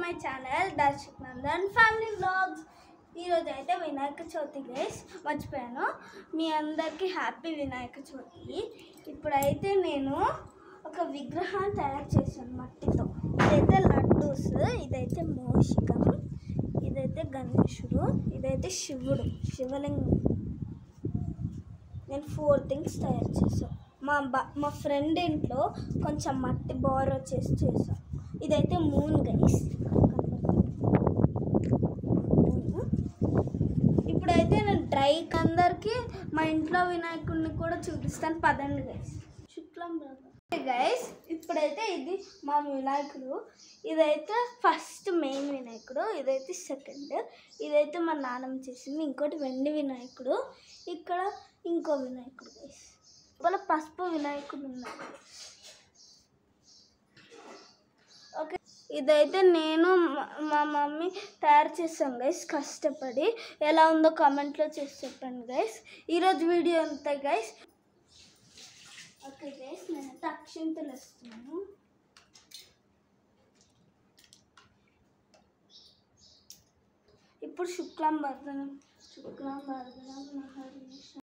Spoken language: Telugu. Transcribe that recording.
My channel దర్శక్ Nandan family vlogs. ఈరోజు అయితే వినాయక చవితి గైస్, మర్చిపోయాను. మీ అందరికీ హ్యాపీ వినాయక చవితి. ఇప్పుడైతే నేను ఒక విగ్రహాన్ని తయారు చేశాను మట్టితో. ఇదైతే లడ్డూస్, ఇదైతే మోషికం, ఇదైతే గణేశుడు, ఇదైతే శివుడు, శివలింగం. నేను 4 థింగ్స్ తయారు చేశాను. మా ఫ్రెండ్ ఇంట్లో కొంచెం మట్టి బారో చేసాం. ఇదైతే మూన్ గైస్. ఇప్పుడైతే నేను అందరికి మా ఇంట్లో వినాయకుడిని కూడా చూపిస్తాను, పదండి గైస్. శుక్లం గైస్, ఇప్పుడైతే ఇది మా వినాయకుడు. ఇదైతే ఫస్ట్ మెయిన్ వినాయకుడు, ఇదైతే సెకండ్, ఇదైతే మా నాన్నమ్మ చేసింది. ఇంకోటి వెండి వినాయకుడు, ఇక్కడ ఇంకో వినాయకుడు గైస్. వాళ్ళ పసుపు వినాయకుడు ఉన్నాడు. ఓకే, ఇదైతే నేను మా మమ్మీ తయారు చేసాం గైస్ కష్టపడి. ఎలా ఉందో కామెంట్లో చేసి చెప్పండి గైస్. ఈరోజు వీడియో అంతా గైస్. ఓకే గైస్, నేనైతే అక్షింతలు వేస్తున్నాను. ఇప్పుడు శుక్లాం వరదనం మహావిష్ణు